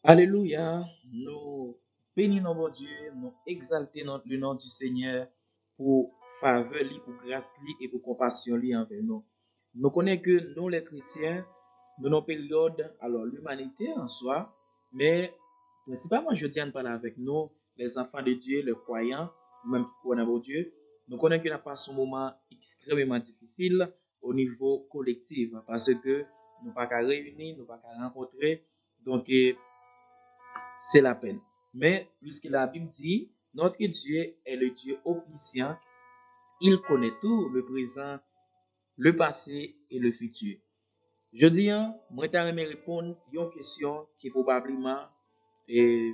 Alléluia, nous bénissons bon Dieu, nous exaltons le nom du Seigneur pour faveur, pour grâce et pour compassion envers nous. Nous connaissons que nous, les chrétiens, nous avons une période, alors l'humanité en soi, mais principalement, je tiens à parler avec nous, les enfants de Dieu, les croyants, même qui croient en Dieu. Nous connaissons que nous passons un moment extrêmement difficile au niveau collectif parce que nous ne pouvons pas réunir, nous ne pouvons pas rencontrer. Donc, c'est la peine. Mais puisque la Bible dit, notre Dieu est le Dieu omniscient, il connaît tout, le présent, le passé et le futur. Je dis, moi, je vais répondre à une question qui est probablement, et,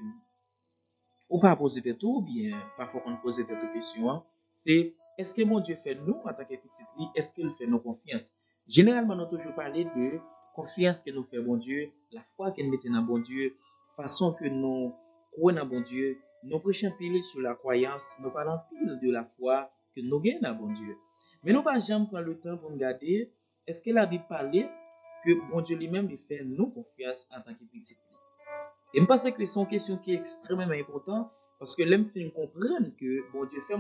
ou pas poser tout, ou bien, parfois qu'on pose cette question, c'est, est-ce que mon Dieu fait nous, en tant que petit vie, est-ce qu'il fait nos confiance? Généralement, nous toujours parlé de confiance que nous fait bon Dieu, la foi que nous mettons dans bon Dieu, façon que nous croyons dans bon Dieu, nous prêchons pile sur la croyance, nous parlons pile de la foi que nous gagnons dans bon Dieu. Mais nous ne pas jamais prendre le temps pour regarder, est-ce que la Bible parlait que bon Dieu lui-même fait nous confiance en tant que petit vie? Et je pense que c'est une question qui est extrêmement importante parce que l'homme fait comprendre que bon Dieu fait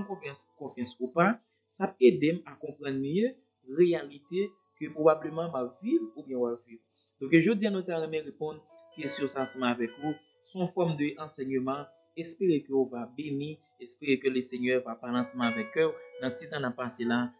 confiance ou pas, ça peut aider à comprendre mieux la réalité que probablement ma vie ou bien va vivre. Donc je dis à notre ami répondre question ça ensemble avec vous, son forme d'enseignement, espérer que vous va bénir, espérer que le Seigneur va parler ensemble avec eux dans ce temps passé là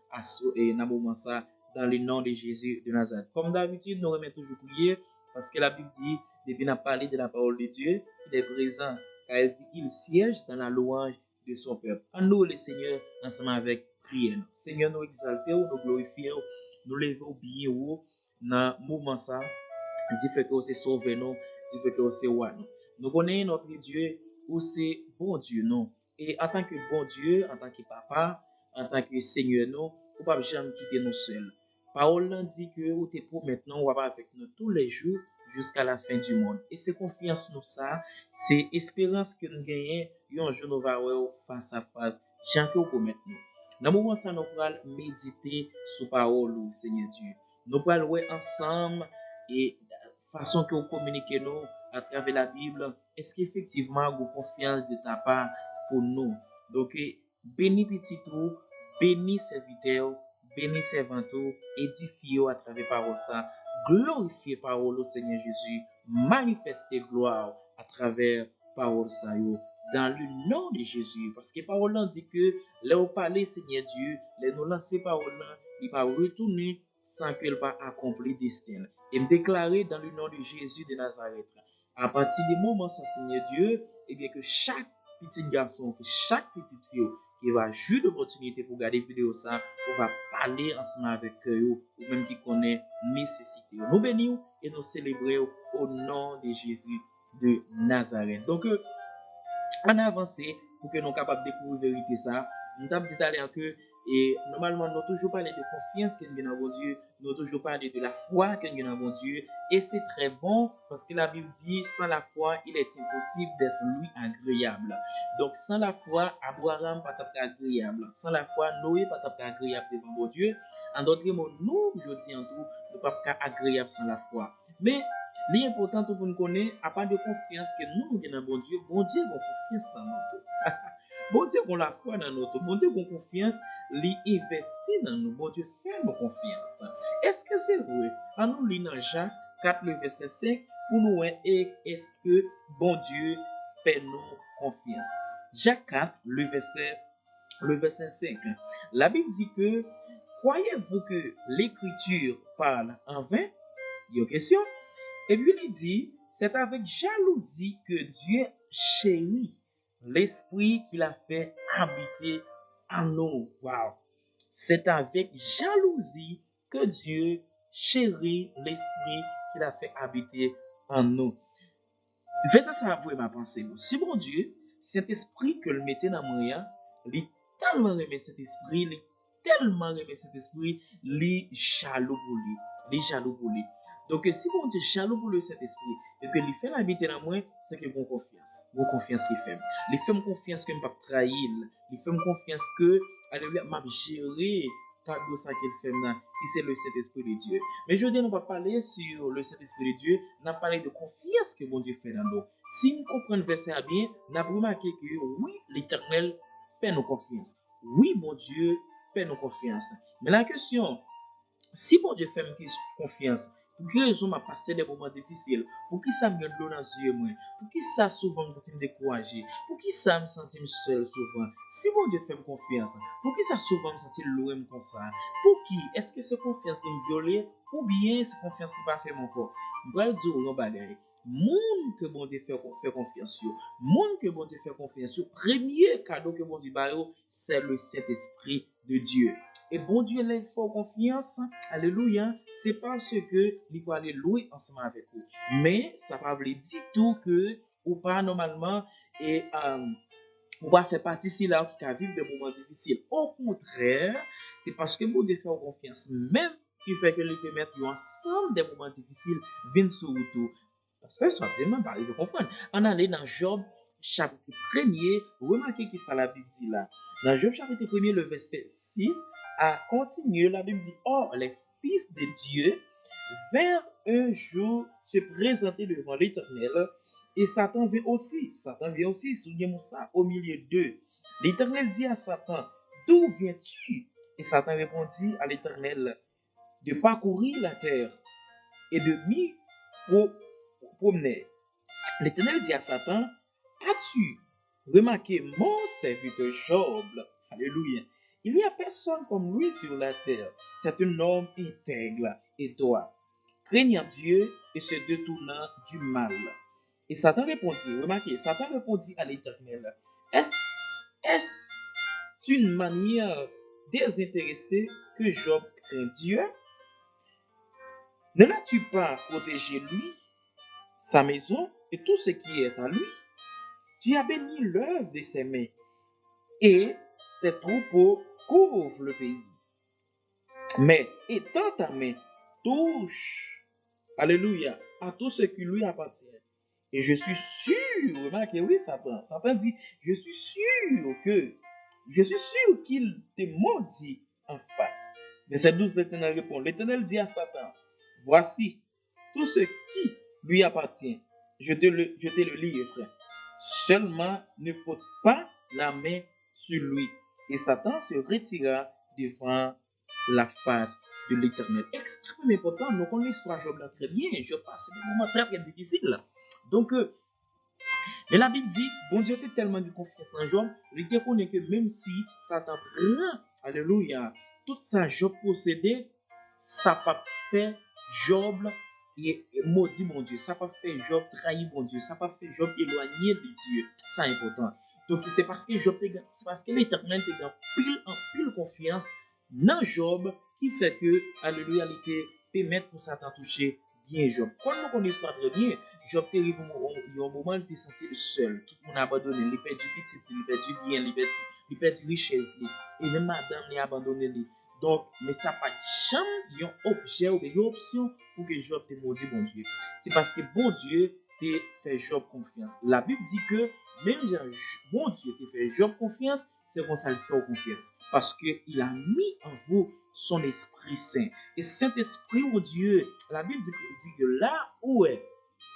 et dans moment ça dans le nom de Jésus de Nazareth. Comme d'habitude, nous remettons toujours prier parce que la Bible dit depuis n'a parlé de la parole de Dieu, il est présent, car elle dit il siège dans la louange de son peuple. En nous, le Seigneur, ensemble avec prière. Seigneur, nous exaltons, nous glorifions, nous levons bien haut dans le moment ça, dit fait que vous sauvé nous, dit fait que vous roi nous. Nous connaissons notre Dieu, où c'est bon Dieu non. Et en tant que bon Dieu, en tant que papa, en tant que Seigneur nous, vous ne pouvez jamais quitter nous seuls. Parole dit que vous êtes pour maintenant, vous avec nous tous les jours jusqu'à la fin du monde. Et c'est confiance nous ça, c'est espérance que nous gagnons, un jour nous allons face à face, Jean que vous nous. Dans le moment ça, nous allons méditer sur parole, Seigneur Dieu. Nous allons jouer ensemble et façon que vous communiquez nous à travers la Bible, est-ce qu'effectivement vous confiance de ta part pour nous? Donc, bénis petit tout, bénis serviteur, bénis servanteau, édifiez à travers parole ça, glorifiez parole au Seigneur Jésus, manifestez gloire à travers parole ça dans le nom de Jésus. Parce que parole là dit que là où parler Seigneur Dieu, là nous lancer parole là, il va retourner sans qu'elle va accomplir destin. Et me déclarer dans le nom de Jésus de Nazareth. À partir du moment ça Seigneur Dieu, et bien que chaque petit garçon, que chaque petite fille qui va jouer d'opportunité pour regarder vidéo ça, on va parler ensemble avec eux, ou même qui connaît nécessité. Nous bénissons et nous célébrons au nom de Jésus de Nazareth. Donc, on a avancé pour que nous soyons capables de découvrir la vérité ça. Nous avons dit tout à l'heure que et normalement nous toujours parlé de confiance que nous avons dans bon Dieu, nous toujours parlé de la foi que nous avons dans bon Dieu et c'est très bon parce que la Bible dit sans la foi il est impossible d'être lui agréable. Donc sans la foi Abraham pas être agréable, sans la foi Noé pas être agréable devant bon Dieu. En d'autres mots nous je dis en tout nous pas agréable sans la foi. Mais l'important pour nous connaître, à part de confiance que nous avons dans bon Dieu a confiance dans nous. Bon Dieu a la foi dans nous. Bon Dieu a confiance, il investit dans nous. Bon Dieu fait nos confiance. Est-ce que c'est vrai? En nous lisons dans Jacques 4, le verset 5, pour nous voir est-ce que bon Dieu fait nous confiance. Jacques 4, le verset 5. La Bible dit que croyez-vous que l'écriture parle en vain? Il y a une question. Et puis il dit, c'est avec jalousie que Dieu chérit l'esprit qu'il a fait habiter en nous. Wow. C'est avec jalousie que Dieu chérit l'esprit qu'il a fait habiter en nous. Fais ça pour ma pensée. Si bon Dieu, cet esprit que le mettait dans moi, il tellement aimé cet esprit, il tellement aimé cet esprit, il jaloux pour lui. Il jaloux pour lui. Donc, si bon Dieu jaloux pour lui cet esprit, et que il fait l'habiter dans moi, c'est que bon confiance. Bon confiance qu'il fait. Il fait confiance que je ne vais pas trahir. Il fait confiance que, alléluia, m'a géré cadeau ça qu'il fait là, qui c'est le Saint-Esprit de Dieu. Mais je dis, on va parler sur le Saint-Esprit de Dieu, on a parlé de confiance que bon Dieu fait dans nous. Si nous comprenons le verset bien, on a remarqué que oui, l'Éternel fait nos confiance. Oui, bon Dieu fait nos confiance. Mais la question, si bon Dieu fait confiance, pour quelle raison m'a passé des moments difficiles? Pour qui ça me donne l'eau dans les yeux? Pour qui ça souvent me sentir découragé? Pour qui ça me sentir seul souvent? Si bon Dieu fait confiance, pour qui ça souvent me sentir loin comme ça? Pour qui? Est-ce que c'est confiance qui me viole ou bien c'est confiance qui va faire mon corps? Je vais dire au bagage. Monde que bon Dieu fait confiance sur, monde que bon Dieu fait confiance sur, premier cadeau que bon Dieu baille, c'est le Saint-Esprit de Dieu. Et bon Dieu, il faut confiance, alléluia, c'est parce que il faut aller louer ensemble avec vous. Mais ça ne veut pas dire tout que ou pas normalement et ou pas faire partie si là qui a vivre des moments difficiles. Au contraire, c'est parce que bon Dieu fait confiance même qui fait que les permettre ensemble des moments difficiles viennent sur vous. Parce que ça dit, bah, il faut comprendre. On allait dans Job chapitre 1er, remarquez qui ça la Bible dit là. Dans Job chapitre 1er, le verset 6, à continuer, la Bible dit, or les fils de Dieu vinrent un jour se présenter devant l'Éternel, et Satan vient aussi, souvenez-moi ça, au milieu d'eux. L'Éternel dit à Satan, d'où viens-tu? Et Satan répondit à l'Éternel, de parcourir la terre et de m'y promener. L'Éternel dit à Satan, as-tu remarqué mon serviteur Job? Alléluia. Il n'y a personne comme lui sur la terre. C'est un homme intègre et droit, craignant Dieu et se détournant du mal. Et Satan répondit, remarquez, Satan répondit à l'Éternel, est-ce une manière désintéressée que Job craint Dieu? Ne l'as-tu pas protégé lui, sa maison et tout ce qui est à lui? Tu as béni l'œuvre de ses mains et ses troupeaux couvrent le pays. Mais étends ta main, touche, alléluia, à tout ce qui lui appartient. Et je suis sûr, remarquez, oui, Satan dit, je suis sûr qu'il te maudit en face. Verset 12, l'Éternel répond, l'Éternel dit à Satan, voici tout ce qui lui appartient. Je te le livre. Seulement ne pose pas la main sur lui. Et Satan se retira devant la face de l'Éternel. Extrêmement important. Nous connaissons l'histoire Job là très bien. Je passe des moments très très difficiles. Donc, mais la Bible dit, bon Dieu était tellement de confiance dans Job, il te connaît que même si Satan prend, alléluia, tout ça Job possédait, ça pas fait Job et maudit mon Dieu, ça pas fait Job trahir mon Dieu, ça pas fait Job éloigner de Dieu. C'est important. Donc c'est parce que l'Éternel te gagne en pile confiance dans Job qui fait que, alléluia, il te permet pour Satan toucher bien Job. Quand nous connaissons pas très bien, Job arrive un moment où il était senti seul. Tout le monde a abandonné. Il perd du petit, il perd du bien, il perd du richesse. Et même madame l'a abandonné. Donc, mais ça pas jamais un objet ou une option pour que Job te maudit bon Dieu. C'est parce que bon Dieu te fait Job confiance. La Bible dit que même bon Dieu te fait Job confiance, c'est comme ça qu'il fait confiance. Parce qu'il a mis en vous son Esprit Saint. Et Saint-Esprit, oh Dieu, la Bible dit que là où est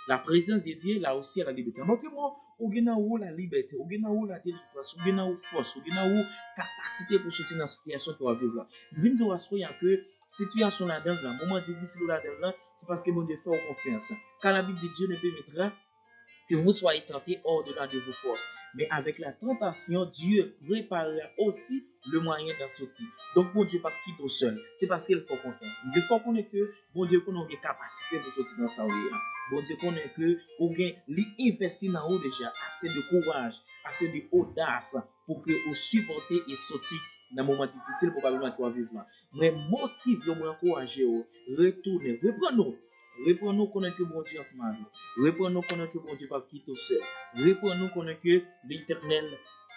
la présence de Dieu, là aussi il y a la liberté. Notez-moi, où il y a la liberté, où il y a la délivrance, où il y a la force, où il y a la capacité pour sortir dans la situation qu'on va vivre là. Je viens de dire à que situation là-dedans, là, moment difficile là-dedans, c'est parce que mon Dieu fait confiance. Car la Bible dit Dieu ne permettra que vous soyez tentés au-delà de vos forces. Mais avec la tentation, Dieu préparera aussi le moyen d'en sortir. Donc, bon Dieu, pas quitter seul. C'est parce qu'il faut confiance. Il faut qu'on ait que, bon Dieu, qu'on ait une capacité pour sortir dans sa vie. Bon Dieu, qu'on ait que, on ait investi dans vous déjà, assez de courage, assez d'audace pour que vous supportez et sortir dans un moment difficile, probablement qu'on va vivre là. Mais motive, moi encourager, retournez, reprenons connaître que bon Dieu en ce moment. Reprenons connaître que bon Dieu pas quitter seul. Reprenons connaître que l'Éternel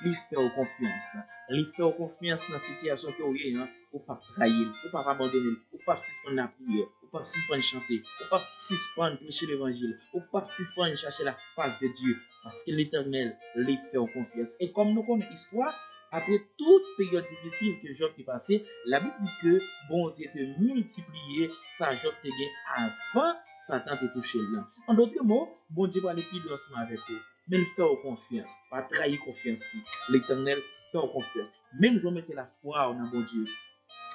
lui fait confiance. Lui fait confiance dans la situation que vous avez, ou pas trahir, ou pas abandonner, ou pas suspendre la prière, ou pas suspendre chanter, ou pas suspendre prêcher l'évangile, ou pas suspendre chercher la face de Dieu. Parce que l'Éternel lui fait confiance. Et comme nous connaissons l'histoire, Après toute période difficile que Job t'est passé, la Bible dit que bon Dieu te multiplié ça Job te gain avant Satan te touché là. En d'autres mots, bon Dieu va aller plus doucement avec vous. Mais il fait confiance, pas trahir confiance. L'Éternel fait confiance. Même je mettais la foi en bon Dieu.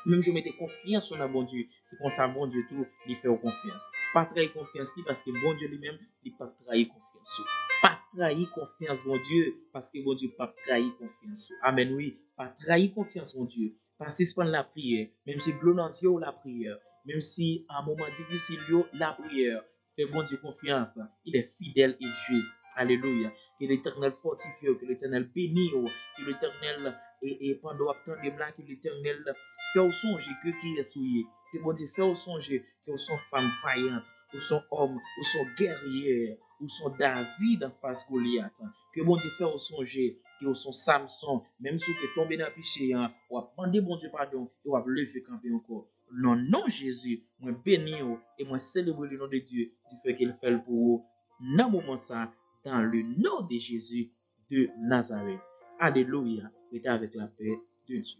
Même je mettais confiance en bon Dieu. C'est pour ça bon Dieu tout, il fait confiance. Pas trahir confiance parce que bon Dieu lui-même, il pas trahir confiance. Pas trahir confiance bon Dieu parce que bon Dieu pas trahir confiance. Amen oui, pas trahir confiance mon Dieu. Pas suspendre la prière, même si glonance ou la prière, même si à un moment difficile la prière. Fais bon Dieu confiance. Il est fidèle et juste. Alléluia. Que l'Éternel fortifie, que l'Éternel bénisse, que l'Éternel et pendant temps de là, que l'Éternel fait songer que qui est souillé. Que bon Dieu fait songer que sont femmes vaillantes, ou sont hommes, ou sont guerriers, ou sont David en face Goliath. Que bon Dieu fait songer que sont Samson, même si tu es tombé dans le péché, ou a demandé bon Dieu pardon, et ou a levé camper encore. Non, non, Jésus, moi bénis et moi célèbre le nom de Dieu, du fait qu'il fait pour vous. Dans le moment ça, dans le nom de Jésus de Nazareth. Alléluia. Et avec la paix de Dieu.